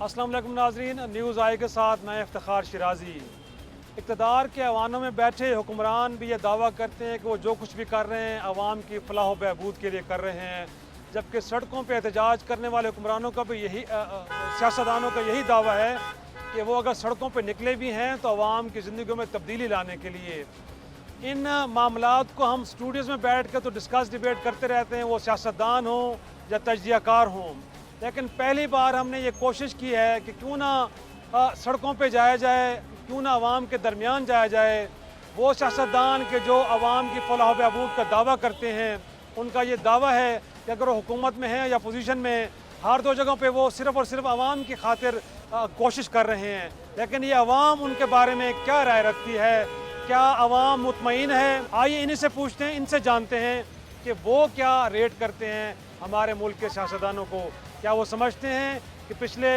अस्सलाम वालेकुम नाज़रीन, न्यूज़ आई के साथ मैं इफ्तिखार शिराजी। इक़्तिदार के ऐवानों में बैठे हुक्मरान भी ये दावा करते हैं कि वो जो कुछ भी कर रहे हैं आवाम की फलाह व बहबूद के लिए कर रहे हैं, जबकि सड़कों पर एहतजाज करने वाले हुक्मरानों का भी यही सियासतदानों का यही दावा है कि वो अगर सड़कों पर निकले भी हैं तो आवाम की ज़िंदगी में तब्दीली लाने के लिए। इन मामलात को हम स्टूडियोज़ में बैठ कर तो डिस्कस डिबेट करते रहते हैं, वो सियासतदान हों या तजज़ियाकार हों, लेकिन पहली बार हमने ये कोशिश की है कि क्यों ना सड़कों पे जाया जाए, क्यों ना आवाम के दरमियान जाया जाए। वो सियासतदान के जो आवाम की फलाह बहबूद का दावा करते हैं, उनका ये दावा है कि अगर वो हुकूमत में हैं या पोजीशन में, हर दो जगहों पे वो सिर्फ़ और सिर्फ आवाम की खातिर कोशिश कर रहे हैं। लेकिन ये आवाम उनके बारे में क्या राय रखती है, क्या आवाम मुतमईन है? आइए इन्हीं से पूछते हैं, इनसे जानते हैं कि वो क्या रेट करते हैं हमारे मुल्क के सियासतदानों को। क्या वो समझते हैं कि पिछले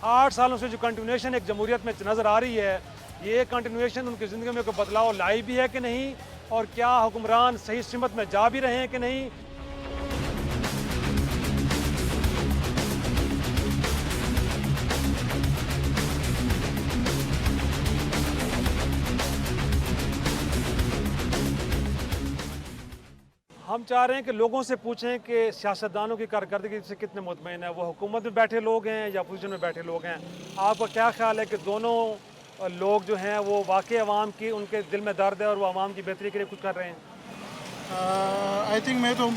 8 सालों से जो कंटिन्यूएशन एक जमहूरियत में नज़र आ रही है, ये कंटिन्यूएशन उनकी ज़िंदगी में कोई बदलाव लाई भी है कि नहीं, और क्या हुक्मरान सही सिमत में जा भी रहे हैं कि नहीं। हम चाह रहे हैं कि लोगों से पूछें कि सियासतदानों की कारकर्दगी से कितने मुतमईन है, वो हुकूमत में बैठे लोग हैं या अपोजिशन में बैठे लोग हैं। आपका क्या ख्याल है कि दोनों लोग जो हैं वो वाकई अवाम की, उनके दिल में दर्द है और वो अवाम की बेहतरी के लिए कुछ कर रहे हैं? आई थिंक मैं तो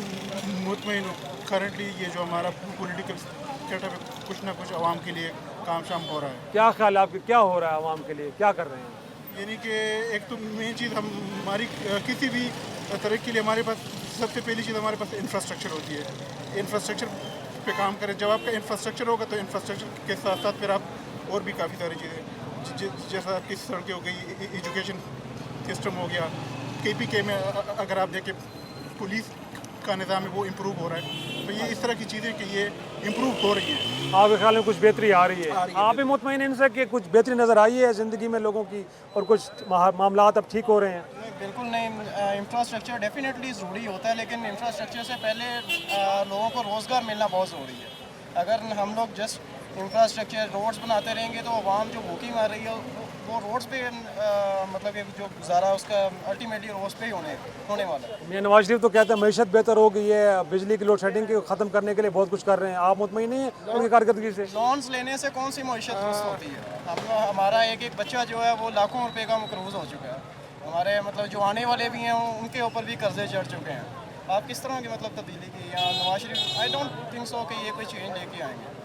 मुतमईन हूँ। करंटली ये जो हमारा पॉलिटिकल सेटअप है, कुछ ना कुछ आवाम के लिए काम शाम हो रहा है। क्या ख्याल है आपके, क्या हो रहा है अवाम के लिए, क्या कर रहे हैं? यानी कि एक तो मेन चीज़ हमारी किसी भी तरक्की के लिए हमारे पास सबसे पहली चीज़ हमारे पास इंफ्रास्ट्रक्चर होती है। इंफ्रास्ट्रक्चर पे काम करें। जब आपका इंफ्रास्ट्रक्चर होगा तो इंफ्रास्ट्रक्चर के साथ साथ फिर आप और भी काफ़ी सारी चीज़ें, जैसा आपकी सड़कें हो गई, एजुकेशन सिस्टम हो गया, KPK में अगर आप देखें पुलिस का निज़ाम है वो इम्प्रूव हो रहा है। तो ये इस तरह की चीज़ें कि ये इम्प्रूव हो रही हैं। आपके ख्याल में कुछ बेहतरी आ रही है? आप भी मुतमईन हैं इनसे कि कुछ बेहतरी नज़र आई है ज़िंदगी में लोगों की और कुछ मामलात अब ठीक हो रहे हैं? बिल्कुल नहीं। इंफ्रास्ट्रक्चर डेफिनेटली ज़रूरी होता है, लेकिन इंफ्रास्ट्रक्चर से पहले लोगों को रोज़गार मिलना बहुत ज़रूरी है। अगर हम लोग जस्ट इंफ्रास्ट्रक्चर रोड्स बनाते रहेंगे तो आवाम जो भूखी मार रही है वो रोड्स पे मतलब कि जो गुजारा उसका अल्टीमेटली रोड्स पे ही होने वाला है। मियां नवाज शरीफ तो कहते हैं मैशत बेहतर हो गई है, बिजली की लोड शेडिंग को ख़त्म करने के लिए बहुत कुछ कर रहे हैं। आप मुतमईन नहीं हैं उनकी कारकर्दगी से? लोन्स लेने से कौन सी मईशत दुरुस्त होती है? हमारा एक बच्चा जो है वो लाखों रुपए का मकरूज़ हो चुका है। हमारे मतलब जो आने वाले भी हैं उनके ऊपर भी कर्जे चढ़ चुके हैं। आप किस तरह की मतलब तब्दीली की या Nawaz Sharif, I don't think so कि ये कोई चेंज लेके आएंगे।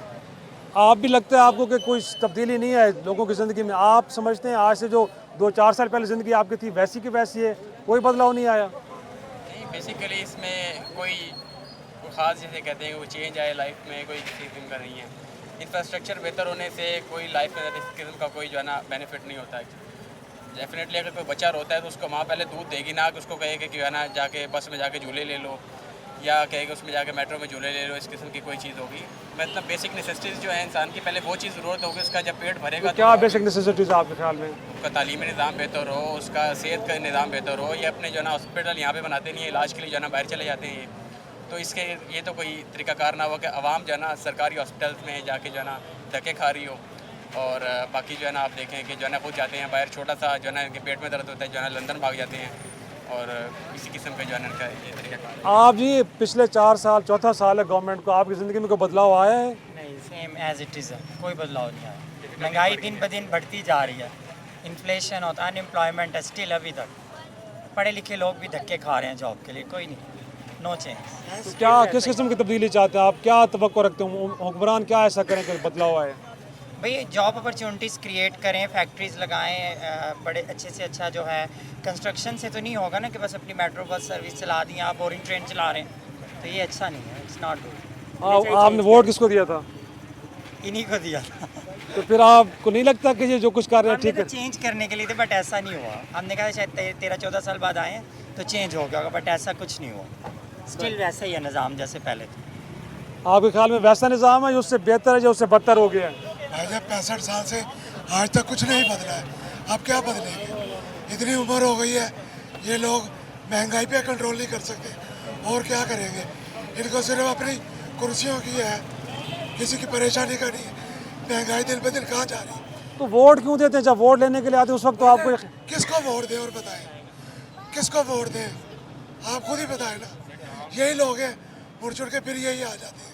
आप भी लगता है आपको कि कोई तब्दीली नहीं है लोगों की ज़िंदगी में? आप समझते हैं आज से जो 2-4 साल पहले ज़िंदगी आपकी थी वैसी की वैसी है, कोई बदलाव नहीं आया? नहीं, बेसिकली इसमें कोई ख़ास जैसे कहते हैं वो चेंज आए लाइफ में, कोई किसी किस्म का नहीं है। इंफ्रास्ट्रक्चर बेहतर होने से कोई लाइफ में इस किस्म का कोई जो है ना बेनिफिट नहीं होता है। डेफिनेटली अगर कोई बच्चा रोता है तो उसको माँ पहले दूध देगी ना कि उसको कहेगा कि है ना जाके बस में जाके झूले ले लो या कहेगा उसमें जाके मेट्रो में झूले ले लो, इस किस्म की कोई चीज़ होगी। मतलब बेसिक नेसेसिटीज़ जो है इंसान की, पहले वो चीज़ ज़रूरत होगी, उसका जब पेट भरेगा तो क्या बेसिक नेसेसिटीज़ आपके ख्याल में? उसका तालीमी निज़ाम बेहतर हो, उसका सेहत का निज़ाम बेहतर हो। ये अपने जो है ना हॉस्पिटल यहाँ पे बनाते नहीं है, इलाज के लिए जो है ना बाहर चले जाते हैं। तो इसके ये तो कोई तरीक़ाकार ना हो कि आवाम जो है ना सरकारी हॉस्पिटल्स में जाके जो है ना धक्के खा रही हो, और बाकी जो है ना आप देखें कि जो है ना खुद जाते हैं बाहर, छोटा सा जो है ना इनके पेट में दर्द होता है जो है ना लंदन भाग जाते हैं, और इसी किस्म का जो है ना इनका ये तरीका। आप जी पिछले 4 साल, चौथा साल है गवर्नमेंट को, आपकी ज़िंदगी में कोई बदलाव आया है? नहीं, सेम एज इट इज़ है, कोई बदलाव नहीं आया। महंगाई दिन ब दिन बढ़ती जा रही है, इन्फ्लेशन होता है, अनएम्प्लॉयमेंट है स्टिल अभी तक। पढ़े लिखे लोग भी धक्के खा रहे हैं जॉब के लिए, कोई नहीं, नो चेंज। तो क्या किस किस्म की तब्दीली चाहते हैं आप, क्या तवक्को रखते हो? हुक्मरान क्या ऐसा करें कि बदलाव आए? भाई जॉब अपॉर्चुनिटीज़ क्रिएट करें, फैक्ट्रीज़ लगाएं, बड़े अच्छे से अच्छा जो है कंस्ट्रक्शन से तो नहीं होगा ना कि बस अपनी मेट्रो बस सर्विस चला दी, आप बोरिंग ट्रेन चला रहे हैं, तो ये अच्छा नहीं है, इट्स नॉट गुड। आपने वोट किसको दिया था? इन्हीं को दिया था। तो फिर आपको नहीं लगता कि ये जो कुछ कर रहे हैं ठीक है? चेंज करने के लिए थे बट ऐसा नहीं हुआ। हमने कहा शायद 13-14 साल बाद आए हैं तो चेंज हो गया होगा, बट ऐसा कुछ नहीं हुआ, स्टिल वैसा ही है निज़ाम जैसे पहले था। आपके ख्याल में वैसा निज़ाम है जो उससे बेहतर है, जो उससे बदतर हो गया है? भाई 65 साल से आज तक कुछ नहीं बदला है, अब क्या बदलेंगे? इतनी उम्र हो गई है, ये लोग महंगाई पे कंट्रोल नहीं कर सकते और क्या करेंगे? इनको सिर्फ अपनी कुर्सियों की है, किसी की परेशानी का नहीं है। महंगाई दिन ब दिन कहाँ जा रही है? तो वोट क्यों देते हैं? जब वोट लेने के लिए आते हैं उस वक्त तो आपको किसको वोट दें और बताएं? किसको वोट दें? आप खुद ही बताएं ना। यही लोग हैं, मुड़ चुड़ के फिर यही आ जाते हैं।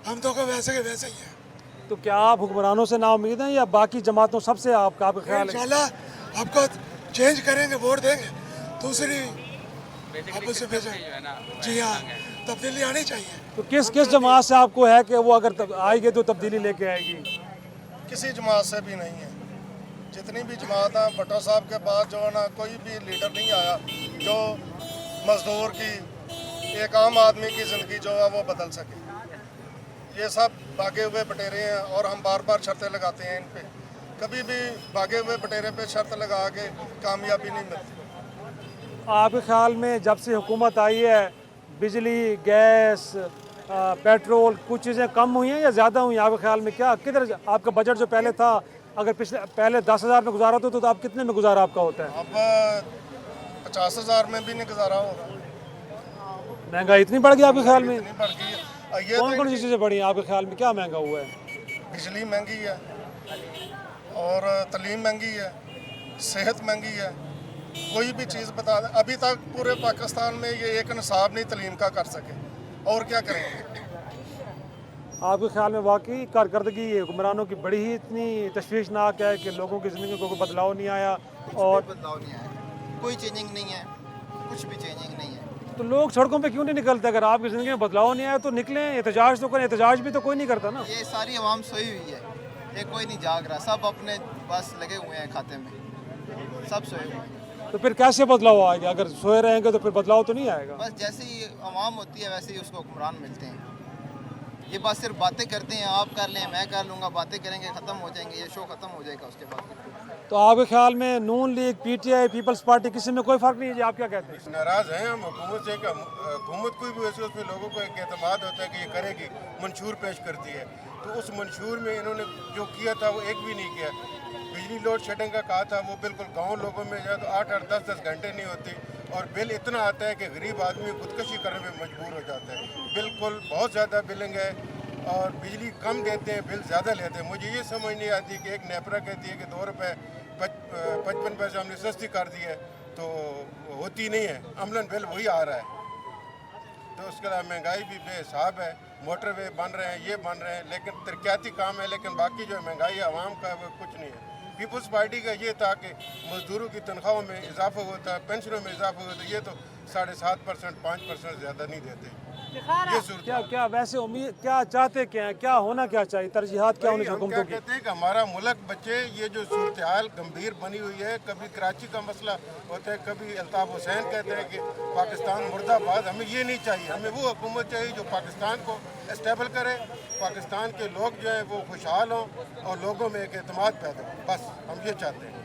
हम तो वैसे के वैसे ही हैं। तो क्या आप हुक्मरानों से नाउम्मीद हैं या बाकी जमातों सबसे आपका ख्याल है? इंशाल्लाह आपको चेंज करेंगे, वोट देंगे। दूसरी बेसिकली आप उसे भेजें। जो है ना जी हाँ, तब्दीली आनी चाहिए। तो किस किस जमात से आपको है कि वो अगर आएगी तो तब्दीली लेके आएगी? किसी जमात से भी नहीं है। जितनी भी जमात हैं, भट्टो साहब के बाद जो है ना कोई भी लीडर नहीं आया जो मजदूर की, एक आम आदमी की ज़िंदगी जो है वो बदल सके। ये सब भागे हुए बटेरे हैं और हम बार बार शर्तें लगाते हैं इन पे। कभी भी भागे हुए बटेरे पे शर्त लगा के कामयाबी नहीं मिलती। आपके ख्याल में जब से हुकूमत आई है बिजली, गैस, पेट्रोल कुछ चीज़ें कम हुई हैं या ज़्यादा हुई हैं? आपके ख्याल में क्या किधर आपका बजट जो पहले था, अगर पहले 10,000 में गुजारा होता तो आप कितने में गुजारा आपका होता है? अब 50,000 में भी नहीं गुजारा हो रहा। महंगाई इतनी बढ़ गई आपके ख्याल में? इतनी बढ़ गई है। ये कौन तो कौन सी चीज़ें बढ़ी हैं आपके ख्याल में? क्या महंगा हुआ है? बिजली महंगी है और तलीम महंगी है, सेहत महंगी है। कोई भी चीज़ बता दें, अभी तक पूरे पाकिस्तान में ये एक निसाब नहीं तलीम का कर सके, और क्या करेंगे? आपके ख्याल में वाकई कारकर्दगी हुक्मरानों की बड़ी ही इतनी तशवीशनाक है कि लोगों की ज़िंदगी में कोई बदलाव नहीं आया? और बदलाव नहीं आया, कोई चेंजिंग नहीं है, कुछ भी चेंजिंग नहीं है। तो लोग सड़कों पे क्यों नहीं निकलते? अगर आपकी ज़िंदगी में बदलाव नहीं आया तो निकलें, एहतजाज तो करें। एहतजाज भी तो कोई नहीं करता ना। ये सारी आवाम सोई हुई है, ये कोई नहीं जाग रहा, सब अपने बस लगे हुए हैं खाते में, सब सोए हुए हैं। तो फिर कैसे बदलाव आएगा? अगर सोए रहेंगे तो फिर बदलाव तो नहीं आएगा। बस जैसे ही आवाम होती है वैसे ही उसको हुक्मरान मिलते हैं। ये बस सिर्फ बातें करते हैं, आप कर लें मैं कर लूँगा, बातें करेंगे ख़त्म हो जाएंगे, ये शो ख़त्म हो जाएगा उसके बाद। तो आपके ख्याल में नून लीग, पीटीआई, पीपल्स पार्टी किसी में कोई फ़र्क नहीं है जी? आप क्या कहते हैं? नाराज़ हैं हम हुकूमत से कि हुकूमत कोई भी वैसे उसमें लोगों को एक एतमाद होता है कि ये करेगी, मंशूर पेश करती है। तो उस मंशूर में इन्होंने जो किया था वो एक भी नहीं किया। बिजली लोड शेडिंग का कहा था, वो बिल्कुल गाँव लोगों में जो है तो 8-8, 10-10 घंटे नहीं होती और बिल इतना आता है कि गरीब आदमी खुदकशी करने में मजबूर हो जाता है। बिल्कुल बहुत ज़्यादा बिलिंग है और बिजली कम देते हैं, बिल ज़्यादा लेते हैं। मुझे ये समझ नहीं आती कि एक नेपरा कहती है कि 2 रुपये 55 पैसे हमने सस्ती कर दी है, तो होती नहीं है, अमलन बिल वही आ रहा है। तो उसके अलावा महंगाई भी बेहिसाब है, मोटरवे बन रहे हैं, ये बन रहे हैं, लेकिन तरक्याती काम है, लेकिन बाकी जो महंगाई है आवाम का वो कुछ नहीं है। पीपल्स पार्टी का ये था कि मजदूरों की तनख्वाहों में इजाफा होता है, पेंशनों में इजाफा होता है, ये तो 7.5%, 5% ज़्यादा नहीं देते। ये क्या क्या वैसे उम्मीद क्या चाहते क्या हैं? क्या होना क्या चाहिए? तरजीहात क्या होनी चाहिए हम क्या हुकूमतों की? कहते हैं कि हमारा मुल्क बचे, ये जो सूरत हाल गंभीर बनी हुई है, कभी कराची का मसला होता है, कभी अल्ताफ़ हुसैन कहते हैं कि पाकिस्तान मुर्दाबाद। हमें ये नहीं चाहिए, हमें वो हुकूमत चाहिए जो पाकिस्तान को इस्टेबल करे, पाकिस्तान के लोग जो हैं वो खुशहाल हों और लोगों में एक एतमाद पैदा हो, बस हम ये चाहते हैं।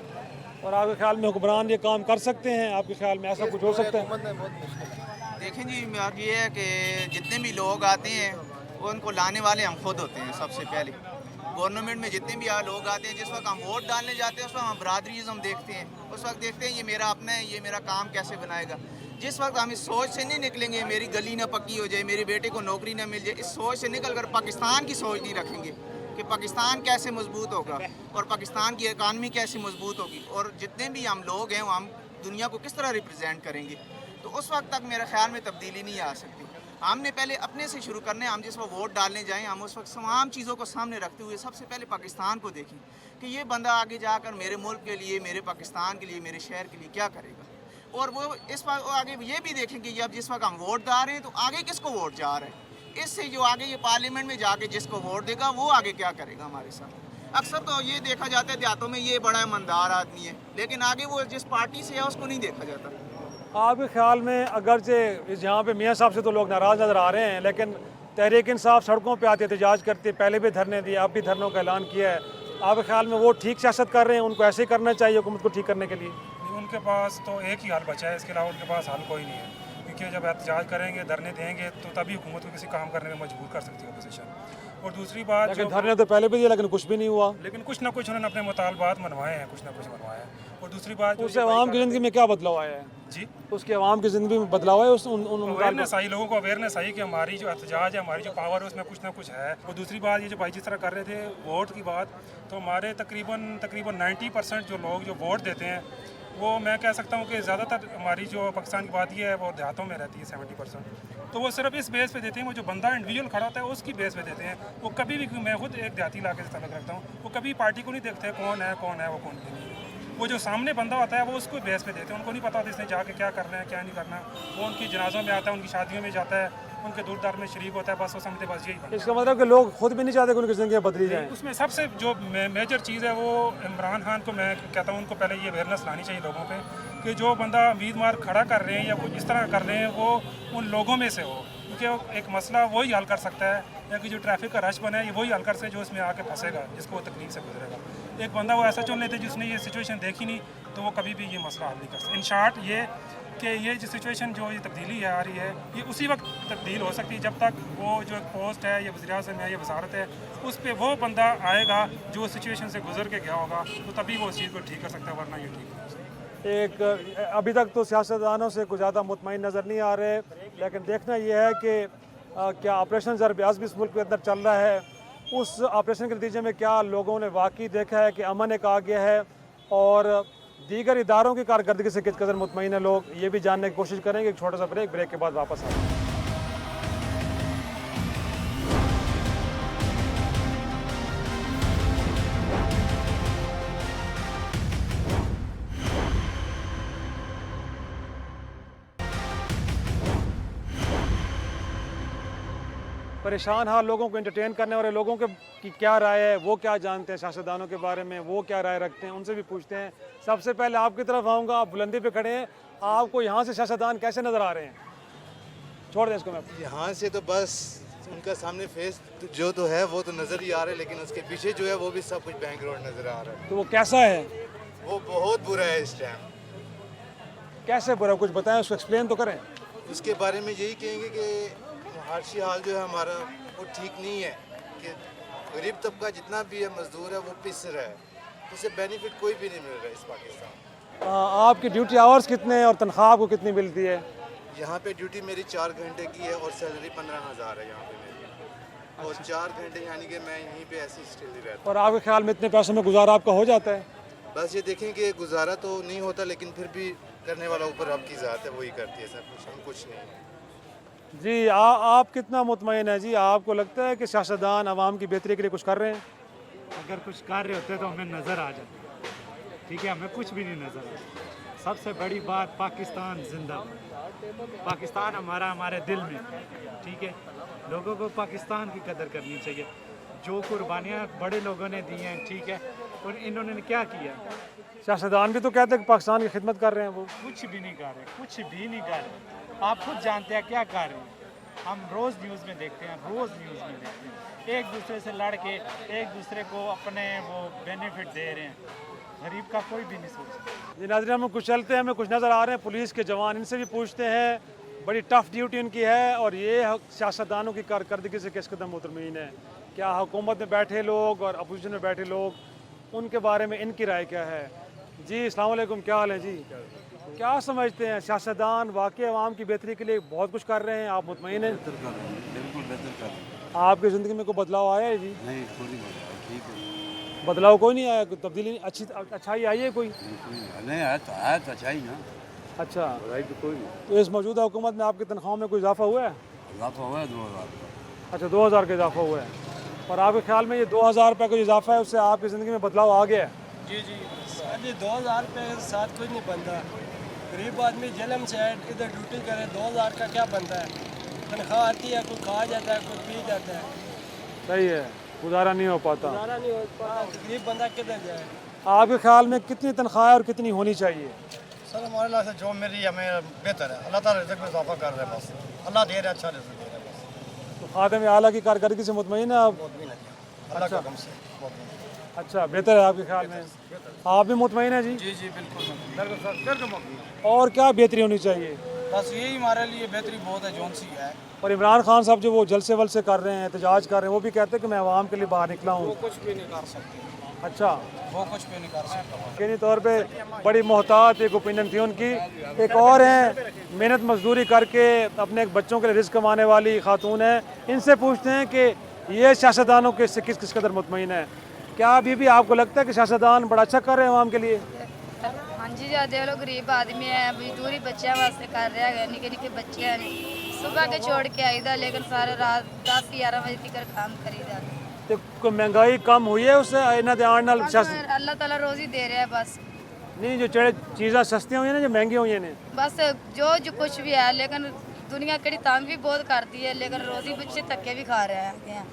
और आपके ख्याल में हुक्मरान ये काम कर सकते हैं? आपके ख्याल में ऐसा कुछ हो सकता है? देखें जी, बात ये है कि जितने भी लोग आते हैं वो उनको लाने वाले हम खुद होते हैं। सबसे पहले गवर्नमेंट में जितने भी लोग आते हैं, जिस वक्त हम वोट डालने जाते हैं उस वक्त हम बरादरीज़म देखते हैं, उस वक्त देखते हैं ये मेरा अपना है, ये मेरा काम कैसे बनाएगा। जिस वक्त हम इस सोच से नहीं निकलेंगे मेरी गली ना पक्की हो जाए, मेरे बेटे को नौकरी ना मिल जाए, इस सोच से निकल कर पाकिस्तान की सोच नहीं रखेंगे कि पाकिस्तान कैसे मजबूत होगा और पाकिस्तान की इकानमी कैसे मजबूत होगी और जितने भी हम लोग हैं वो हम दुनिया को किस तरह रिप्रेजेंट करेंगे, तो उस वक्त तक मेरे ख्याल में तब्दीली नहीं आ सकती। हमने पहले अपने से शुरू करने, हम जिस वक्त वोट डालने जाएं हम उस वक्त तमाम चीज़ों को सामने रखते हुए सबसे पहले पाकिस्तान को देखें कि ये बंदा आगे जाकर मेरे मुल्क के लिए, मेरे पाकिस्तान के लिए, मेरे शहर के लिए क्या करेगा। और वो इस वक्त आगे ये भी देखें कि अब जिस वक्त हम वोट डाल रहे हैं तो आगे किसको वोट जा रहा है, इससे जो आगे ये पार्लियामेंट में जाके जिसको वोट देगा वो आगे क्या करेगा हमारे साथ। अक्सर तो ये देखा जाता है देहातों में ये बड़ा ईमानदार आदमी है, लेकिन आगे वो जिस पार्टी से है उसको नहीं देखा जाता। आपके ख्याल में अगरचे यहाँ पे मियाँ साहब से तो लोग नाराज़ नज़र आ रहे हैं, लेकिन तहरीक इंसाफ सड़कों पे आते एहतजाज करते, पहले भी धरने दिए, अब भी धरनों का ऐलान किया है, आपके ख्याल में वो ठीक सियासत कर रहे हैं? उनको ऐसे ही करना चाहिए हुकूमत को ठीक करने के लिए? उनके पास तो एक ही हल बचा है, इसके अलावा उनके पास हल कोई नहीं है, क्योंकि जब एहतजाज करेंगे, धरने देंगे तो तभी हुकूमत को किसी काम करने में मजबूर कर सकती है अपोजिशन। और दूसरी बात लेकिन जो धरने तो पहले भी दिया लेकिन कुछ भी नहीं हुआ। लेकिन कुछ ना कुछ उन्होंने अपने मुतालबात मनवाए हैं, कुछ ना कुछ मनवाए हैं। और दूसरी बात जो उससे आवाम की ज़िंदगी में क्या बदलाव आया है? जी उसके आवाम की ज़िंदगी में बदलाव है उन अवेयरनेस आई, लोगों को अवेयरनेस आई कि हमारी जो एहतजाज है, हमारी जो पावर है उसमें कुछ ना कुछ है। और दूसरी बात ये जो भाई जिस तरह कर रहे थे वोट की बात, तो हमारे तकरीबन 90% जो लोग जो वोट देते हैं वो मैं कह सकता हूँ कि ज़्यादातर हमारी जो पाकिस्तान की बात ये है वो देहातों में रहती है 70%। तो वो सिर्फ इस बेस पे देते हैं, वो जो बंदा इंडिविजुअल खड़ा होता है उसकी बेस पे देते हैं। वो कभी भी, मैं खुद एक देहाती इलाके से ताल्लुक़ रखता हूँ, वो कभी पार्टी को नहीं देखते कौन है वो कौन नहीं है। वो जो सामने बंदा होता है वो उसको बेस पे देते हैं, उनको नहीं पता होता इसने जाके क्या करना है क्या नहीं करना। वो उनकी जनाजों में आता है, उनकी शादियों में जाता है, उनके दूर दार में शरीक होता है, बस वो समझते बस यही बनता है। इसका मतलब कि लोग खुद भी नहीं चाहते कि उनकी ज़िंदगी बदली जाए। उसमें सबसे जो मेजर चीज़ है वो इमरान खान को मैं कहता हूँ उनको पहले ये अवेयरनेस लानी चाहिए लोगों पे कि जो बंदा उम्मीदवार खड़ा कर रहे हैं या कुछ इस तरह कर रहे हैं वो उन लोगों में से हो, क्योंकि एक मसला वही हल कर सकता है, या कि जो ट्रैफिक का रश बना है ये वही हल कर सकता है जो इसमें आके फंसेगा, जिसको वो तकलीफ से गुजरेगा। एक बंदा वो ऐसा चुन लेते जिसने ये सिचुएशन देखी नहीं तो वो कभी भी ये मसला हल नहीं कर सकता। इन शॉर्ट ये कि ये जो सिचुएशन जो ये तब्दीली आ रही है ये उसी वक्त तब्दील हो सकती है जब तक वो जो एक पोस्ट है या वज़ीर-ए-आज़म है या वजारत है उस पर वो बंदा आएगा जो सिचुएशन से गुजर के गया होगा, तो तभी वो उस चीज़ को ठीक कर सकता है, वरना ये ठीक नहीं हो सकता। एक अभी तक तो सियासतदानों से कुछ ज़्यादा मुतमईन नज़र नहीं आ रहे, लेकिन देखना यह है कि क्या ऑपरेशन ज़रब अज़ब इस मुल्क के अंदर चल रहा है, उस ऑपरेशन के नतीजे में क्या लोगों ने वाकई देखा है कि अमन एक आ गया है और दीगर इदारों की कारकर्दगी से किस कदर मुतमईन है लोग, ये भी जानने की कोशिश करेंगे। एक छोटा सा ब्रेक के बाद वापस आएंगे। परेशान हाल लोगों को एंटरटेन करने वाले लोगों के की क्या राय है, वो क्या जानते हैं सियासतदानों के बारे में, वो क्या राय रखते हैं, उनसे भी पूछते हैं। सबसे पहले आपकी तरफ आऊँगा, आप बुलंदी पे खड़े हैं, आपको यहाँ से सियासतदान कैसे नज़र आ रहे हैं? छोड़ दें इसको। मैं यहाँ से तो बस उनका सामने फेस जो तो है वो तो नज़र ही आ रहा है, लेकिन उसके पीछे जो है वो भी सब कुछ बैंक रोड नज़र आ रहा है। तो वो कैसा है? वो बहुत बुरा है इस टाइम। कैसे बुरा, कुछ बताएं, उसको एक्सप्लेन तो करें। उसके बारे में यही कहेंगे कि हार्शी हाल जो है हमारा वो ठीक नहीं है, कि गरीब तबका जितना भी है मजदूर है वो पिस रहा है, उसे बेनिफिट कोई भी नहीं मिल रहा है इस पाकिस्तान। आपकी ड्यूटी आवर्स कितने हैं और तनख्वाह आपको कितनी मिलती है? यहाँ पे ड्यूटी मेरी 4 घंटे की है और सैलरी 15,000 है यहाँ पे मेरी, और 4 घंटे यानी कि मैं यहीं पे ऐसे स्टिल ही रहता हूँ। और आपके ख्याल में इतने पैसों में गुजारा आपका हो जाता है? बस ये देखें कि गुजारा तो नहीं होता, लेकिन फिर भी करने वाला ऊपर आपकी ज़ात है, वही करती है सब कुछ, हम कुछ नहीं है। जी आप कितना मुतमईन है जी? आपको लगता है कि सियासतदान आवाम की बेहतरी के लिए कुछ कर रहे हैं? अगर कुछ कर रहे होते तो हमें नज़र आ जाता, ठीक है, हमें कुछ भी नहीं नज़र आता। सबसे बड़ी बात पाकिस्तान जिंदाबाद, पाकिस्तान हमारे दिल में, ठीक है। लोगों को पाकिस्तान की कदर करनी चाहिए। जो कुर्बानियाँ बड़े लोगों ने दी हैं, ठीक है, और इन्होंने क्या किया? सियासतदान भी तो कहते हैं कि पाकिस्तान की खिदमत कर रहे हैं, वो कुछ भी नहीं कर रहे, कुछ भी नहीं कर रहे। आप खुद जानते हैं क्या कर रहे हैं। हम रोज़ न्यूज़ में देखते हैं, रोज़ न्यूज़ में देखते हैं, एक दूसरे से लड़ के एक दूसरे को अपने वो बेनिफिट दे रहे हैं, गरीब का कोई भी नहीं सोचता। जी नाज़रीन, हम कुछ चलते हैं, हमें कुछ नज़र आ रहे हैं पुलिस के जवान, इनसे भी पूछते हैं। बड़ी टफ ड्यूटी इनकी है और ये सियासतदानों की कारकर्दगी से किस कदम मुतमईन है। क्या हुकूमत में बैठे लोग और अपोजिशन में बैठे लोग, उनके बारे में इनकी राय क्या है? जी अस्सलाम वालेकुम, क्या हाल है जी? क्या समझते हैं, सियासतदान वाकई आवाम की बेहतरी के लिए बहुत कुछ कर रहे हैं, आप मुतमईन हैं? बिल्कुल बेहतर कर रहे हैं। आपकी ज़िंदगी में कोई बदलाव आया है जी? नहीं, थोड़ी बहुत ठीक है। बदलाव कोई नहीं आया, कोई तब्दीली अच्छाई आई है कोई? नहीं आया तो अच्छा ही ना। अच्छा, तो कोई नहीं। तो इस मौजूदा हुकूमत में आपकी तनख्वाह में कोई इजाफा हुआ है? इजाफा हुआ है 2000 का। अच्छा, 2000 का इजाफा हुआ है। और आपके ख्याल में ये 2000 रुपये का इजाफा है उससे आपकी ज़िंदगी में बदलाव आ गया है? जी जी, अभी 2000 रुपये के साथ कुछ नहीं बनता। गरीब आदमी जलम से इधर ड्यूटी करे, 2000 का क्या बनता है? तनख्वाह आती है, कोई खा जाता है, कोई पी जाता है। सही है, गुजारा नहीं हो पाता। गुजारा नहीं हो पाता, गरीब बंदा किधर जाए? आपके ख्याल में कितनी तनख्वाह और कितनी होनी चाहिए? सर हमारे लिए से जो मेरी हमें बेहतर है, अल्लाह ताला रिज़्क़ में इजाफा कर रहे हैं, बस अल्लाह दे रहा है, अच्छा रिज़्क़ दे रहा है बस। तो खादिम आला की कारकर्दगी से मुतमईन है आप? अल्लाह के हुक्म से बहुत। अच्छा, बेहतर है आपके ख्याल में? आप भी मुतमईन है जी? जी जी बिल्कुल। और क्या बेहतरी होनी चाहिए? बस यही हमारे लिए बेहतरी बहुत है जौन सी है। और इमरान खान साहब जो वो जलसे वलसे कर रहे हैं, एहतजाज कर रहे हैं, वो भी कहते हैं कि मैं आवाम के लिए बाहर निकला हूँ। वो कुछ भी नहीं कर सकते। अच्छा, वो कुछ भी नहीं कर सकता। यकीनी तौर पे बड़ी मोहतात एक ओपिनियन थी उनकी। एक और हैं, मेहनत मजदूरी करके अपने बच्चों के लिए रिस्क कमाने वाली खातून है। इनसे पूछते हैं कि ये सियासतदानों के से किस किस कदर मुतमईन है। क्या अभी भी आपको लगता है कि सियासतदान बड़ा अच्छा कर रहे हैं आवाम के लिए? हाँ जी, देख लो गरीब आदमी है, मजदूरी बच्चों वास्ते कर रहा है, निके निके बच्चे हैं, सुबह के छोड़ के आईदा लेकिन सारे रात 10-11 बजे तक काम करीदा। तो कोई महंगाई कम हुई है उससे इन्हों के आने नाल? अल्लाह ताला रोजी दे रहा है बस। नहीं, जो चढ़े चीज़ां सस्तियां हुई हैं जो महंगी हुई हैं, बस जो कुछ भी है, लेकिन दुनिया कड़ी तंग भी बहुत करती है, लेकिन रोजी बच्चे धक्के भी खा रहे हैं।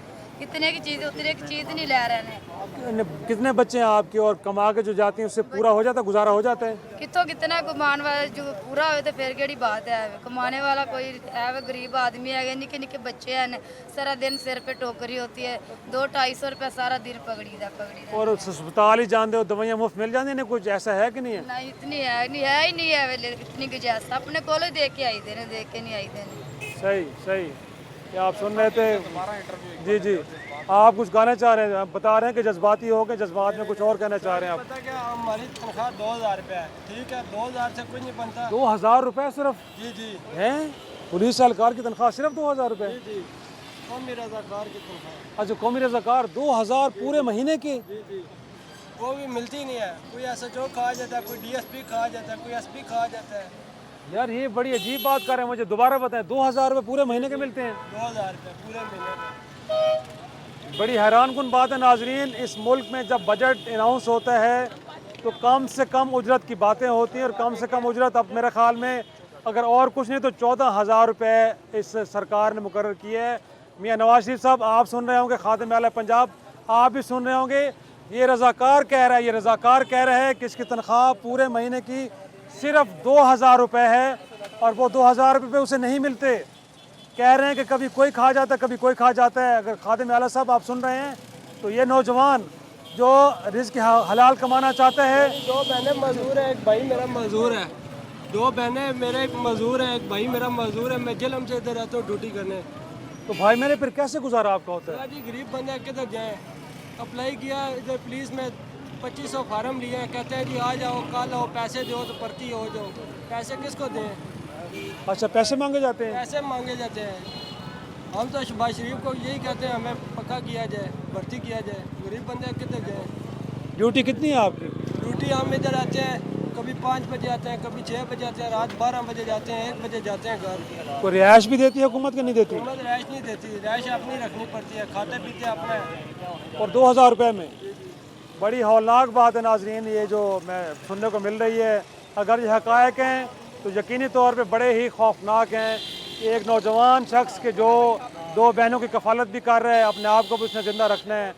इतने की चीज़ उतने की चीज़ नहीं ले रहे हैं। कितने बच्चे हैं आपके और कमा के जो जाती हैं उससे पूरा हो जाता है, गुजारा हो जाता है? कितों कितना कमान वाला जो पूरा हो तो फिर केड़ी बात है। कमाने वाला कोई है, गरीब आदमी है, निके निके बच्चे हैं, सारा दिन सिर पे टोकरी होती है, 200-250 रुपये सारा दिन पकड़ी दा। और अस्पताल ही जान दो, दवाइयाँ मुफ्त मिल जाती हैं? कुछ ऐसा है कि नहीं है? नहीं, इतनी है नहीं, है ही नहीं है इतनी गुजाइश। अपने को देख के आई देने, देख के नहीं आई देने। सही सही। क्या आप सुन रहे थे? जी जी, आप कुछ गाना चाह रहे हैं? आप बता रहे हैं कि जज्बाती हो गए, जज्बात में कुछ और कहना चाह रहे हैं आप? पता क्या, हमारी तनख्वाह 2000 रुपये है, ठीक है, 2000 से कुछ नहीं बनता। 2000 रुपये सिर्फ? जी जी। हैं? पुलिस एहलकार की तनख्वाह सिर्फ 2000 रुपये? जी जी, कौमी रज़ाकार की तनख्वाह। अच्छा, कौमी रज़ाकार 2000 पूरे महीने की? जी जी, वो भी मिलती नहीं है। कोई SHO खा जाता है, कोई DSP खा जाता है, कोई SP खा जाता है। यार ये बड़ी अजीब बात कर रहे हैं, मुझे दोबारा बताएं। 2000 रुपये पूरे महीने के मिलते हैं? 2000 रुपये पूरे महीने। बड़ी हैरान कुन बात है नाजरीन, इस मुल्क में जब बजट अनाउंस होता है तो कम से कम उजरत की बातें होती हैं, और कम से कम उजरत अब मेरे ख्याल में अगर और कुछ नहीं तो 14,000 रुपये इस सरकार ने मुकर्रर किए है। मियाँ नवाज शरीफ साहब, आप सुन रहे होंगे, खादिम आला पंजाब आप भी सुन रहे होंगे, ये रज़ाकार कह रहा है, ये रज़ाकार कह रहा है कि इसकी तनख्वाह पूरे महीने की सिर्फ 2000 रुपये है, और वो 2000 रुपये उसे नहीं मिलते। कह रहे हैं कि कभी कोई खा जाता है, कभी कोई खा जाता है। अगर खादिम आला साहब आप सुन रहे हैं तो ये नौजवान जो रिज़्क़ हलाल कमाना चाहता है। 2 बहनें मजदूर है, एक भाई मेरा मजदूर है। 2 बहनें मेरे मजदूर है, एक भाई मेरा मजदूर है। मैं जलम से इधर रहता हूँ ड्यूटी करने। तो भाई मैंने फिर कैसे गुजारा आपका होता है? जी, गरीब बंदे किधर जाएँ? अप्लाई किया इधर पुलिस में, 2500 फार्म लिए हैं, कहते हैं जी आ जाओ, कल आओ, पैसे दो तो भर्ती हो जाओ। पैसे किसको दें? अच्छा, पैसे मांगे जाते हैं? पैसे मांगे जाते हैं। हम तो शहबाज शरीफ को यही कहते हैं हमें पक्का किया जाए, भर्ती किया जाए। गरीब बंदे किधर जाएँ? ड्यूटी कितनी है आपकी? ड्यूटी हम इधर आते हैं, कभी 5 बजे आते हैं, कभी 6 बजे आते हैं, रात 12 बजे जाते हैं, 1 बजे जाते हैं घर। कोई रिहाइश भी देती है हुकूमत कि नहीं देती? हुकूमत रिहाइश नहीं देती, रिहाइश अपनी रखनी पड़ती है, खाते पीते अपने। और 2000 रुपये में? बड़ी हौलनाक बात है नाजरीन, ये जो मैं सुनने को मिल रही है। अगर ये हक़ायक़ हैं तो यकीनी तौर पे बड़े ही खौफनाक हैं। एक नौजवान शख्स के जो 2 बहनों की कफालत भी कर रहा है, अपने आप को भी उसने ज़िंदा रखना है,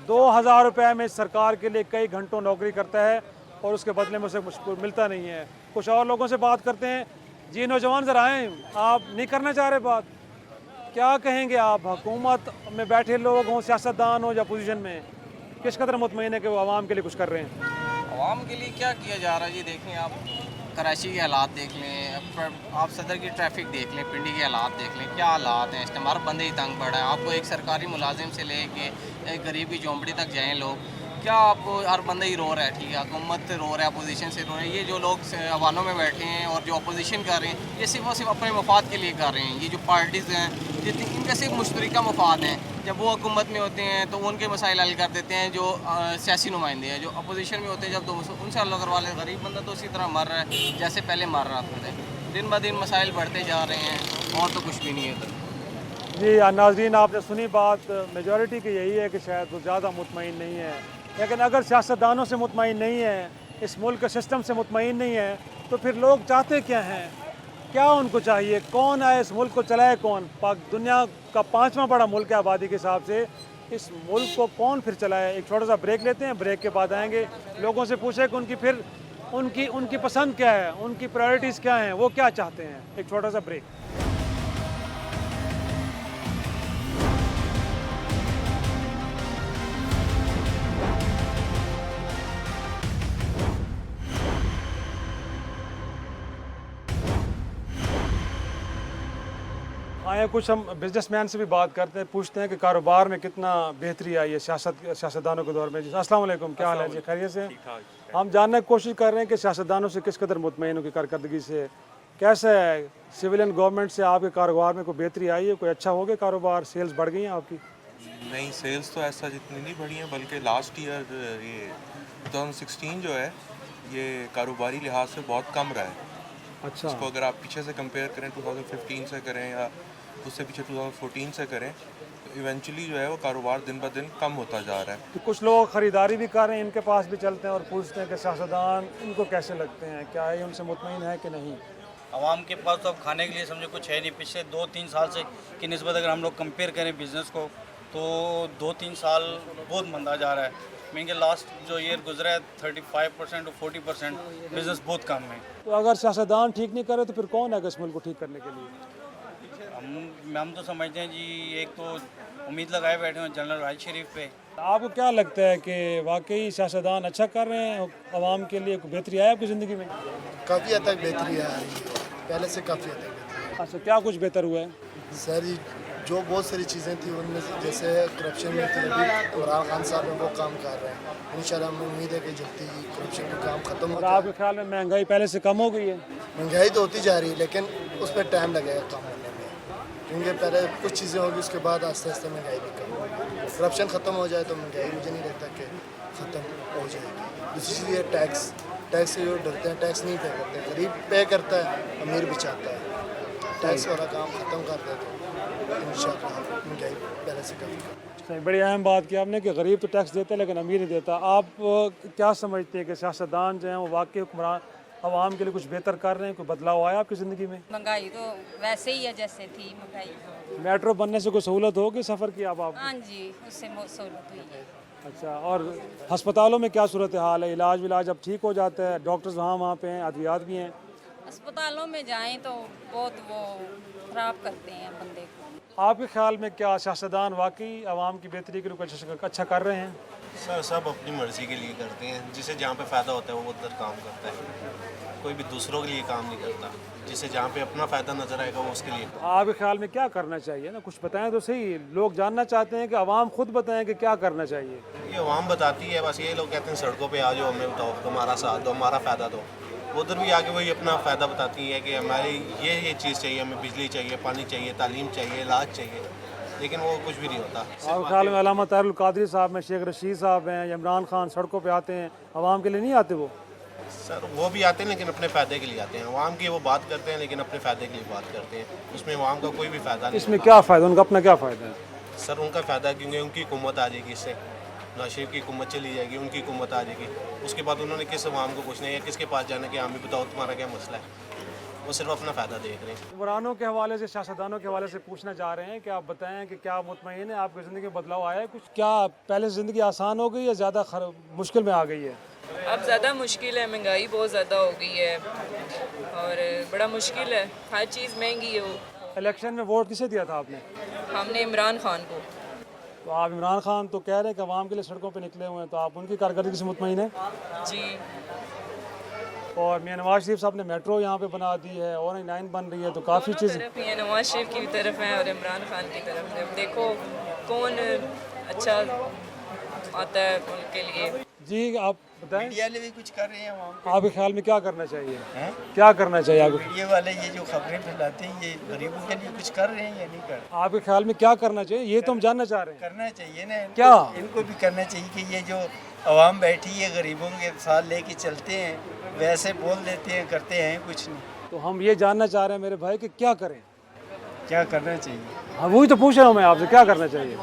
2000 रुपये में सरकार के लिए कई घंटों नौकरी करता है और उसके बदले में उसे कुछ मिलता नहीं है। कुछ और लोगों से बात करते हैं। जी नौजवान ज़रा आएँ, आप नहीं करना चाह रहे बात? क्या कहेंगे आप? हुकूमत में बैठे लोग हों, सियासतदान हो या पोजीशन में, किस कदर मुतमईन है कि वो आवाम के लिए कुछ कर रहे हैं? आवाम के लिए क्या किया जा रहा है जी? देखें आप कराची के हालात देख लें, आप सदर की ट्रैफिक देख लें, पिंडी के हालात देख लें, क्या हालात हैं इस टाइम। हर बंदे ही तंग पड़ा है। आपको एक सरकारी मुलाजिम से लेके एक गरीब की झोंपड़ी तक जाएँ लोग, क्या आपको हर बंदा ही रो रहा है, ठीक है, हुकूमत से रो रहा है, अपोजिशन से रो रहा है। ये जो लोग अवानों में बैठे हैं और जो अपोजिशन कर रहे हैं, ये सिर्फ और सिर्फ अपने मफाद के लिए कर रहे हैं। ये जो पार्टीज़ हैं, जितनी इनका सिर्फ मुश्तरका मफाद हैं। जब वो हुकूमत में होते हैं तो उनके मसाइल हल कर देते हैं जो सियासी नुमाइंदे हैं। जो अपोजिशन में होते हैं जब तो उनसे हल करवा ले। गरीब बंदा तो उसी तरह मर रहा है जैसे पहले मर रहा था। दिन ब दिन मसाइल बढ़ते जा रहे हैं और तो कुछ भी नहीं है उधर। जी नाज़रीन, आपने सुनी बात। मेजॉरिटी की यही है कि शायद वो ज़्यादा मुतमईन नहीं है, लेकिन अगर सियासतदानों से मुतमईन नहीं है, इस मुल्क के सिस्टम से मुतमईन नहीं है, तो फिर लोग चाहते क्या हैं? क्या उनको चाहिए? कौन आए इस मुल्क को चलाए? कौन? दुनिया का 5वां बड़ा मुल्क है आबादी के हिसाब से। इस मुल्क को कौन फिर चलाए? एक छोटा सा ब्रेक लेते हैं, ब्रेक के बाद आएंगे, लोगों से पूछे कि उनकी फिर उनकी पसंद क्या है, उनकी प्रायोरिटीज़ क्या हैं, वो क्या चाहते हैं। एक छोटा सा ब्रेक। आए कुछ हम बिजनेसमैन से भी बात करते हैं, पूछते हैं कि कारोबार में कितना बेहतरी आई है सियासतदानों के दौर में। जी अस्सलाम वालेकुम, क्या हाल है जी, खैरियत से? हम जानने की कोशिश कर रहे हैं कि सियासतदानों से किस कदर मुतमईन हो की कारकर्दगी से, कैसे है सिविलियन गवर्नमेंट से आपके कारोबार में कोई बेहतरी आई है, कोई अच्छा हो गया कारोबार, सेल्स बढ़ गई हैं आपकी? नहीं, सेल्स तो ऐसा जितनी नहीं बढ़ी हैं, बल्कि लास्ट ईयर ये 2016 जो है ये कारोबारी लिहाज से बहुत कम रहा है। अच्छा, इसको अगर आप पीछे से कंपेयर करें 2015 से करें या उससे पीछे 2014 से करें तो इवेंचुअली जो है वो कारोबार दिन ब दिन कम होता जा रहा है। तो कुछ लोग ख़रीदारी भी कर रहे हैं, इनके पास भी चलते हैं और पूछते हैं कि सियासतदान इनको कैसे लगते हैं, क्या ये उनसे मुतमईन है कि नहीं? आवाम के पास तो अब खाने के लिए समझो कुछ है नहीं। पिछले 2-3 साल से की निस्बत अगर हम लोग कंपेयर करें बिज़नेस को तो 2-3 साल बहुत मंदा जा रहा है। मीन के लास्ट जो ईयर गुजरा है 35% और 40% बिज़नेस बहुत कम है। तो अगर सियासतदान ठीक नहीं करे तो फिर कौन है इस मुल्क को ठीक करने के लिए? हम तो समझते हैं जी, एक तो उम्मीद लगाए बैठे हैं जनरल राज शरीफ पे। आपको क्या लगता है कि वाकई सियासतदान अच्छा कर रहे हैं आवाम के लिए, कोई बेहतरी आया आपकी ज़िंदगी में? काफ़ी हद तक बेहतरी आ रही है, पहले से काफ़ी हद तक बेहतरी। अच्छा, क्या कुछ बेहतर हुआ है? सर जो बहुत सारी चीज़ें थी उनमें से जैसे करप्शन में थी, अभी इमरान खान साहब हैं वो काम कर रहे हैं। इंशाल्लाह हमें उम्मीद है कि जल्दी करप्शन का काम ख़त्म हो। और आपके ख्याल में महंगाई पहले से कम हो गई है? महंगाई तो होती जा रही है लेकिन उस पर टाइम लगेगा कम होने में, क्योंकि पहले कुछ चीज़ें होगी उसके बाद आस्ते आस्ते महंगाई भी कम होगी। करप्शन ख़त्म हो जाए तो महंगाई मुझे नहीं लगता कि ख़त्म हो जाएगी। दूसरी चीज़ ये टैक्स से जो डरते हैं, टैक्स नहीं पे करते, गरीब पे करता है, अमीर भी चाहता है। टैक्स वाला काम ख़त्म कर दे तो इंशाल्लाह महंगाई पहले से कम। सही, बड़ी अहम बात की आपने कि गरीब तो टैक्स देते हैं लेकिन अमीर नहीं देता। आप क्या समझते हैं कि सियासतदान जो हैं वो वाकई हुक्मरान आवाम के लिए कुछ बेहतर कर रहे हैं, कोई बदलाव आया आपकी ज़िंदगी में? महंगाई तो वैसे ही है जैसे थी महंगाई। मेट्रो बनने से कोई सहूलत होगी सफ़र की आप? हाँ जी, उससे सहूलत हुई है। अच्छा, और अस्पतालों में क्या सूरत हाल है? इलाज विलाज अब ठीक हो जाता है? डॉक्टर्स वहाँ पे हैं, अद्वियात भी हैं? अस्पतालों में जाएं तो बहुत वो ख़राब करते हैं बंदे को। आपके ख्याल में क्या सियासतदान वाकई आवाम की बेहतरी के लिए कुछ अच्छा कर रहे हैं? सर सब अपनी मर्ज़ी के लिए करते हैं, जिसे जहाँ पे फ़ायदा होता है वो उधर काम करता है, कोई भी दूसरों के लिए काम नहीं करता। जिसे जहाँ पे अपना फ़ायदा नज़र आएगा वो उसके लिए। आपके ख्याल में क्या करना चाहिए ना, कुछ बताएं तो सही। लोग जानना चाहते हैं कि आवाम खुद बताएं कि क्या करना चाहिए। ये आवाम बताती है, बस ये लोग कहते हैं सड़कों पे आ जाओ, हमें बताओ, तुम्हारा साथ दो, हमारा फ़ायदा दो। उधर भी आके वही अपना फ़ायदा बताती है कि हमारी ये चीज़ चाहिए, हमें बिजली चाहिए, पानी चाहिए, तालीम चाहिए, इलाज चाहिए, लेकिन वो कुछ भी नहीं होता। आपके ख्याल में अल्लामा ताहिरुल कादरी साहब हैं, शेख रशीद साहब हैं, इमरान खान सड़कों पे आते हैं, आवाम के लिए नहीं आते वो? सर वो भी आते हैं लेकिन अपने फ़ायदे के लिए आते हैं। आवाम की वो बात करते हैं लेकिन अपने फ़ायदे के लिए बात करते हैं, उसमें आवाम का कोई भी फ़ायदा नहीं। इसमें क्या फ़ायदा, उनका अपना क्या फ़ायदा है? सर उनका फ़ायदा क्योंकि उनकी हुकूमत आ जाएगी, इससे नवाज शरीफ की हुकूमत चली जाएगी, उनकी हुकूमत आ जाएगी, उसके बाद उन्होंने किस आवाम को पूछना है या किसके पास जाना कि हमें बताओ तुम्हारा क्या मसला है, वो सिर्फ अपना फ़ायदा देख रहे हैं। हुक्मरानों के हवाले से, सियासतदानों के हवाले से पूछना चाह रहे हैं कि आप बताएं कि क्या मुतमईन है, आपकी ज़िंदगी में बदलाव आया है कुछ? क्या पहले से ज़िंदगी आसान हो गई या ज़्यादा मुश्किल में आ गई है? अब ज़्यादा मुश्किल है, महंगाई बहुत ज़्यादा हो गई है और बड़ा मुश्किल है, हर चीज़ महंगी है। इलेक्शन में वोट किसे दिया था आपने? हमने इमरान खान को। तो आप इमरान खान तो कह रहे हैं कि आवाम के लिए सड़कों पे निकले हुए हैं, तो आप उनकी कारकर्दगी से मुतमईन हैं? जी। और मियां नवाज शरीफ साहब ने मेट्रो यहाँ पे बना दी है और 9 बन रही है, तो काफ़ी चीज़ नवाज शरीफ की भी तरफ है और इमरान खान की तरफ है। देखो कौन अच्छा आता है उनके लिए। जी आप बताएं। मीडिया वाले भी कुछ कर रहे हैं वहाँ पे। आपके ख्याल में क्या करना चाहिए? क्या करना चाहिए आपको? मीडिया वाले ये जो खबरें फैलाते हैं ये गरीबों के लिए कुछ कर रहे हैं या नहीं कर रहे? आपके ख्याल में क्या करना चाहिए, ये तो हम जानना चाह रहे हैं। करना चाहिए ना क्या? इनको भी करना चाहिए कि ये जो आवाम बैठी है गरीबों के साथ लेके चलते हैं, वैसे बोल देते हैं, करते हैं कुछ नहीं। तो हम ये जानना चाह रहे हैं मेरे भाई कि क्या करें, क्या करना चाहिए? हाँ वही तो पूछ रहा हूँ मैं आपसे, क्या करना चाहिए?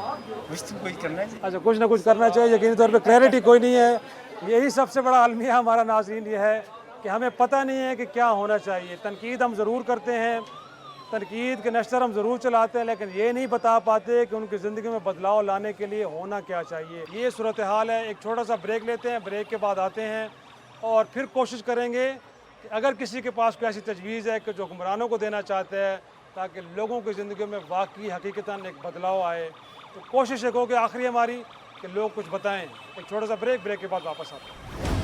कुछ तो कुछ करना चाहिए। अच्छा, कुछ ना कुछ करना चाहिए, यकीनी तौर पे क्लैरिटी कोई नहीं है। यही सबसे बड़ा अलमिया हमारा नाज़रीन ये है कि हमें पता नहीं है कि क्या होना चाहिए। तनकीद हम ज़रूर करते हैं, तनकीद के नश्तर हम ज़रूर चलाते हैं, लेकिन ये नहीं बता पाते कि उनकी ज़िंदगी में बदलाव लाने के लिए होना क्या चाहिए। ये सूरत हाल है। एक छोटा सा ब्रेक लेते हैं, ब्रेक के बाद आते हैं और फिर कोशिश करेंगे कि अगर किसी के पास कोई ऐसी तजवीज़ है कि जो हुक्मरानों को देना चाहते हैं ताकि लोगों की ज़िंदगी में वाकई हकीकतन एक बदलाव आए, तो कोशिश एक होगी आखिरी हमारी कि लोग कुछ बताएं। एक छोटा सा ब्रेक के बाद वापस आते हैं।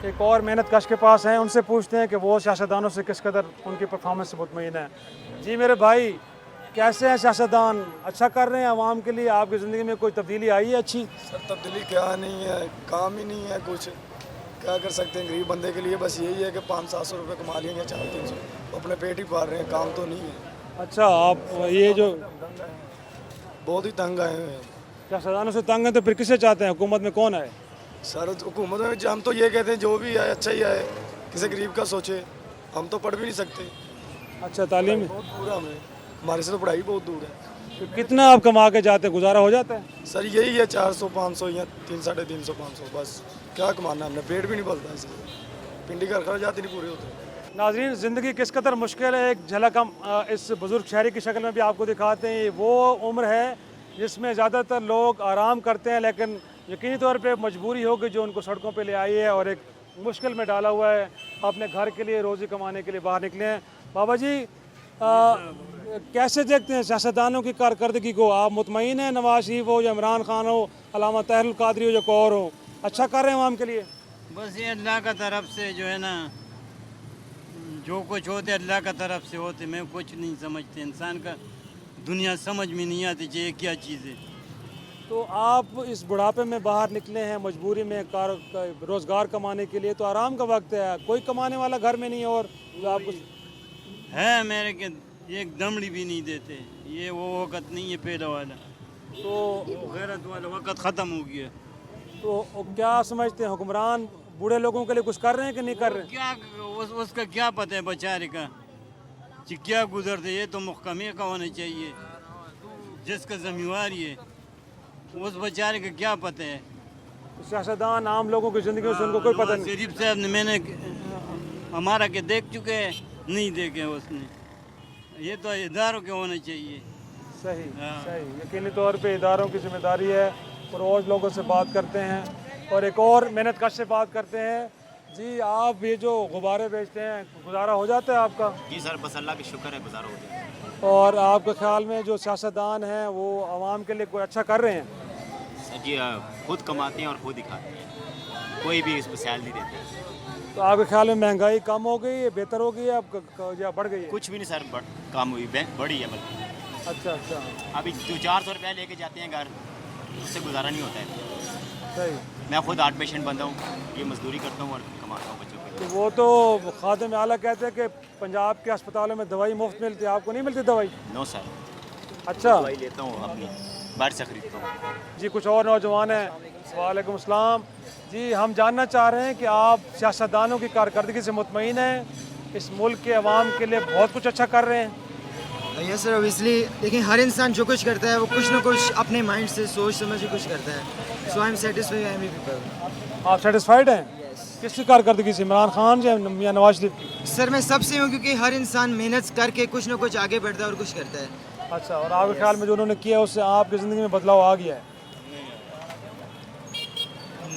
एक और मेहनत कश के पास हैं, उनसे पूछते हैं कि वो सियासतदानों से किस कदर उनकी परफॉर्मेंस से मुतमईन है। जी मेरे भाई, कैसे हैं सियासतदान? अच्छा कर रहे हैं आवाम के लिए? आपकी ज़िंदगी में कोई तब्दीली आई है अच्छी? सर तब्दीली क्या नहीं है, काम ही नहीं है कुछ, क्या कर सकते हैं गरीब बंदे के लिए? बस यही है कि 500-700 रुपये कमा लेंगे, 400-300, अपने पेट ही पाल रहे हैं, काम तो नहीं है। अच्छा, आप ये जो बहुत ही तंग आए हुए हैं। सियासतदानों से तंग हैं तो फिर किसे चाहते हैं? हुकूमत में कौन आए? सर हुकूमत में हम तो ये कहते हैं जो भी आए अच्छा ही आए, किसी गरीब का सोचे। हम तो पढ़ भी नहीं सकते। अच्छा, तालीम बहुत दूर है हमें, हमारे से तो पढ़ाई बहुत दूर है। तो कितना आप कमा के जाते हैं? गुजारा हो जाता है? सर यही है 400-500 या 300-350, बस क्या कमाना, हमने पेट भी नहीं भरता इसलिए, पिंडी का खर्चात ही नहीं पूरे होते। नाज़रीन, ज़िंदगी किस कदर मुश्किल है एक झलक हम इस बुज़ुर्ग शहरी की शक्ल में भी आपको दिखाते हैं। ये वो उम्र है जिसमें ज़्यादातर लोग आराम करते हैं, लेकिन यकीनी तौर पे मजबूरी होगी जो उनको सड़कों पे ले आई है और एक मुश्किल में डाला हुआ है। अपने घर के लिए, रोज़ी कमाने के लिए बाहर निकले हैं। बाबा जी, कैसे देखते हैं सियासतदानों की कारकर्दगी को? आप मुतमईन हैं? नवाज शरीफ हो या इमरान खान हो, अल्लामा ताहिरुल कादरी हो या कोई और हो, अच्छा कर रहे हैं आवाम के लिए? बस ये अल्लाह का तरफ से जो है ना, जो कुछ होते अल्लाह का तरफ से होते। मैं कुछ नहीं समझते, इंसान का दुनिया समझ में नहीं आती चाहिए क्या चीज़ है। तो आप इस बुढ़ापे में बाहर निकले हैं मजबूरी में रोज़गार कमाने के लिए, तो आराम का वक्त है, कोई कमाने वाला घर में नहीं है और जो आपको है मेरे के एक दमड़ी भी नहीं देते। ये वो वक़्त नहीं है पहला वाला, तो गैरत वाला वक़्त ख़त्म हो गया। तो क्या समझते हैं, हुक्मरान बूढ़े लोगों के लिए कुछ कर रहे हैं कि नहीं कर रहे? क्या उसका क्या पता है बेचारे का कि क्या गुजरते? ये तो महकमे का होना चाहिए, जिसका जिम्मेवारी है, उस बेचारे का क्या पता है? सियासतदान आम लोगों की ज़िंदगी में उनको कोई पता नहीं। शरीफ साहब ने मैंने हमारा के देख चुके हैं, नहीं देखे उसने। ये तो इदारों के होना चाहिए। सही सही, यकीनी तौर पे इदारों की जिम्मेदारी है। रोज़ लोगों से बात करते हैं और एक और मेहनत कश से बात करते हैं। जी, आप ये जो गुब्बारे बेचते हैं, गुजारा हो जाता है आपका? जी सर, बस अल्लाह की शुक्र है, गुजारा हो जाता है। और आपके ख्याल में जो सियासतदान हैं वो आवाम के लिए कोई अच्छा कर रहे हैं? सर जी, खुद कमाते हैं और खुद ही खाते हैं, कोई भी इस पर सैलरी नहीं देते। तो आपके ख्याल में महंगाई कम हो गई है, बेहतर हो गई है या बढ़ गई है? कुछ भी नहीं सर, कम हुई, बढ़ी है बल्कि। अच्छा अच्छा, अभी 200-400 रुपया लेके जाते हैं घर, उससे गुजारा नहीं होता है। सही। मैं खुद 8 पेशेंट बंदा हूँ, ये मजदूरी करता हूँ और कमाता हूँ बच्चों के लिए। तो वो तो खादिम आला कहते हैं कि पंजाब के अस्पतालों में दवाई मुफ्त मिलती है, आपको नहीं मिलती दवाई? No sir. अच्छा, दवाई लेता हूँ अपनी, बाहर से खरीदता हूँ। जी, कुछ और नौजवान हैं। वालेकुम अस्सलाम जी, हम जानना चाह रहे हैं कि आप सियासतदानों की कारकर्दगी से मुतमईन हैं? इस मुल्क के अवाम के लिए बहुत कुछ अच्छा कर रहे हैं? Yes sir, obviously. लेकिन हर इंसान जो कुछ करता है वो कुछ ना कुछ अपने माइंड से सोच समझ के कुछ करता है। So I am satisfied, I am people. आप सेटिस्फाइड हैं? किसकी कारकर्दगी से, इमरान खान या नवाज शरीफ की? सर मैं सबसे हूँ, क्योंकि हर इंसान मेहनत करके कुछ ना कुछ आगे बढ़ता है और कुछ करता है। अच्छा, और आपके ख्याल में जो उन्होंने किया उससे आपकी ज़िंदगी में बदलाव आ गया है?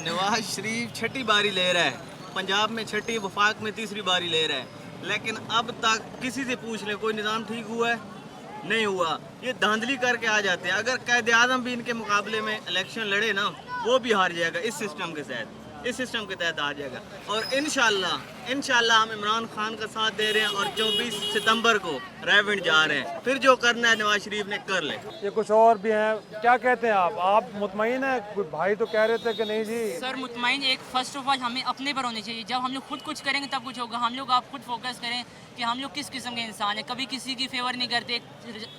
नवाज शरीफ छठी बारी ले रहा है, पंजाब में छठी, वफाक में तीसरी बारी ले रहा है, लेकिन अब तक किसी से पूछ ले कोई निज़ाम ठीक हुआ है? नहीं हुआ। ये धांधली करके आ जाते हैं। अगर कायदे आज़म भी इनके मुकाबले में इलेक्शन लड़े ना, वो भी हार जाएगा इस सिस्टम के तहत, इस सिस्टम के तहत आ जाएगा। और इंशाल्लाह हम इमरान खान का साथ दे रहे हैं और 24 सितंबर को रायविंड जा रहे हैं। फिर जो करना है नवाज शरीफ ने कर ले। ये कुछ और भी हैं, क्या कहते हैं आप मुतमईन हैं? कोई भाई तो कह रहे थे कि नहीं जी। सर मुतमईन एक फर्स्ट ऑफ ऑल हमें अपने पर होनी चाहिए। जब हम लोग खुद कुछ करेंगे तब कुछ होगा। हम लोग आप खुद फोकस करें कि हम लोग किस किस्म के इंसान हैं। कभी किसी की फेवर नहीं करते,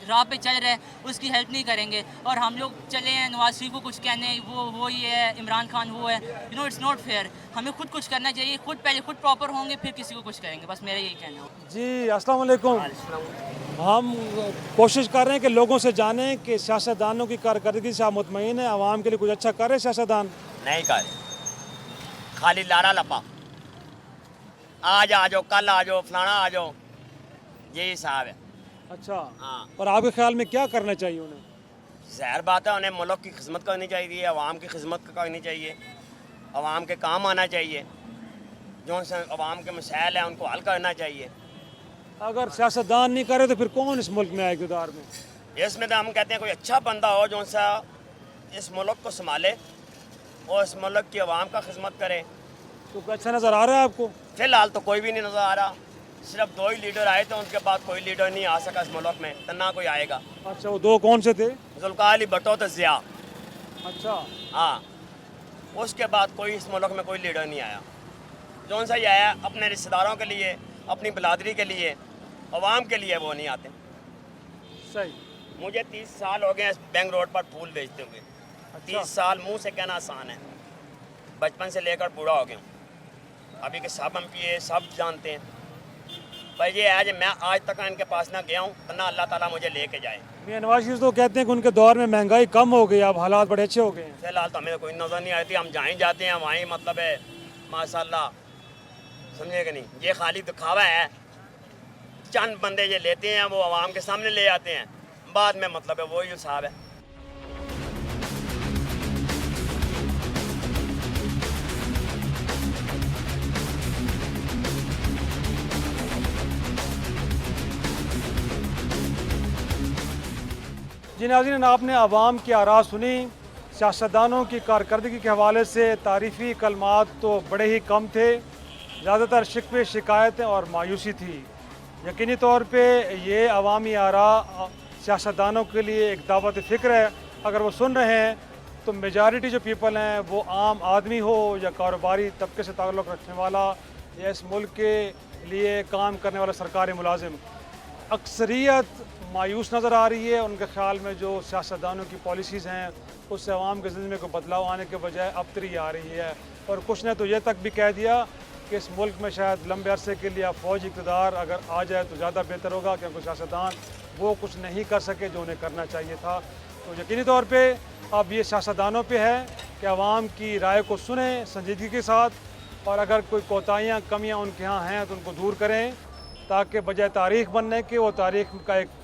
राह पे चल रहे उसकी हेल्प नहीं करेंगे। और हम लोग चले हैं नवाज शरीफ को कुछ कहने, वो ये है, इमरान खान वो है, you know it's not fair. हमें खुद कुछ करना चाहिए, पहले खुद प्रॉपर होंगे फिर किसी को कुछ करेंगे। बस मेरा यही कहना है। जी अस्सलाम वालेकुम। हम कोशिश कर रहे हैं कि लोगों से जानें कि सियासतदानों की कारकर्दगी से आप मुतमईन हैं? आवाम के लिए कुछ अच्छा कर रहे हैं सियासतदान? नहीं कर, खाली लारा लपा, आज आ जाओ, कल आ जाओ, फलाना आ जाओ, यही हिसाब है। अच्छा हाँ। और आपके ख्याल में क्या करना चाहिए उन्हें? ज़ाहिर बात है, उन्हें मुल्क की खिदमत करनी चाहिए, आवाम की खिदमत करनी चाहिए, आवाम के काम आना चाहिए, जो से आवाम के मसाइल हैं उनको हल करना चाहिए। अगर सियासतदान नहीं करे तो फिर कौन इस मुल्क में आए इक़्तिदार में? इसमें तो हम कहते हैं कोई अच्छा बंदा हो जो सा इस मुल्क को संभाले और इस मुल्क की आवाम का खिदमत करे तो अच्छा नज़र आ रहा है आपको? फिलहाल तो कोई भी नहीं नज़र आ रहा, सिर्फ 2 ही लीडर आए थे, उनके बाद कोई लीडर नहीं आ सका इस मुल्क में, तो ना कोई आएगा। अच्छा, वो 2 कौन से थे? जुल्फ़िकार अली भुट्टो तो ज़िया। अच्छा हाँ, उसके बाद कोई इस मुल्क में कोई लीडर नहीं आया। जो सा ही आया अपने रिश्तेदारों के लिए, अपनी बिरादरी के लिए, अवाम के लिए वो नहीं आते। सही। मुझे 30 साल हो गए बैंक रोड पर फूल बेचते हुए। 30 साल मुंह से कहना आसान है, बचपन से लेकर बूढ़ा हो गया। अभी के सब MP सब जानते हैं। भाई ये आज मैं आज तक इनके पास ना गया हूँ तो ना अल्लाह ताला मुझे लेके जाए। मियां नवाज शरीफ तो कहते हैं कि उनके दौर में महंगाई कम हो गई, अब हालात बड़े अच्छे हो गए हैं। फिलहाल तो हमें कोई नज़र नहीं आती, हम जहाँ जाते हैं वहीं मतलब है माशाल्लाह, समझे कि नहीं, ये खाली दिखावा है। चंद बंदे ये लेते हैं, वो आवाम के सामने ले आते हैं, बाद में मतलब है वही हिसाब है। जी नाज़रीन, आपने आवाम की आरा सुनी। सियासतदानों की कारकर्दगी के हवाले से तारीफ़ी कलमात तो बड़े ही कम थे, ज़्यादातर शिकवे शिकायतें और मायूसी थी। यकीनी तौर पे ये अवामी आरा सियासतदानों के लिए एक दावत फ़िक्र है। अगर वो सुन रहे हैं तो मेजॉरिटी जो पीपल हैं, वो आम आदमी हो या कारोबारी तबके से ताल्लुक़ रखने वाला या इस मुल्क के लिए काम करने वाला सरकारी मुलाजिम, अक्सरियत मायूस नज़र आ रही है। उनके ख्याल में जो सियासतदानों की पॉलिसीज़ हैं उससे आवाम के ज़िंदगी में कोई बदलाव आने के बजाय अबतरी आ रही है। और कुछ ने तो ये तक भी कह दिया कि इस मुल्क में शायद लंबे अरसे के लिए फ़ौजी इक़्तिदार अगर आ जाए तो ज़्यादा बेहतर होगा, क्योंकि सियासतदान वो कुछ नहीं कर सके जो उन्हें करना चाहिए था। तो यकीनी तौर पर अब ये सियासतदानों पर है कि आवाम की राय को सुने संजीदगी के साथ, और अगर कोई कोताहियाँ कमियाँ उनके यहाँ हैं तो उनको दूर करें, ताकि बजाय तारीख़ बनने के वो तारीख़ का एक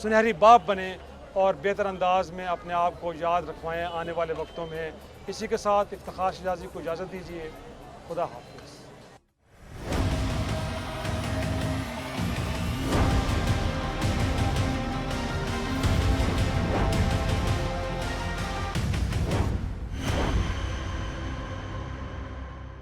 सुनहरी बाब बने और बेहतर अंदाज में अपने आप को याद रखवाएं आने वाले वक्तों में। इसी के साथ इफ्तिखार शिराजी को इजाज़त दीजिए। खुदा हाफ़िज़।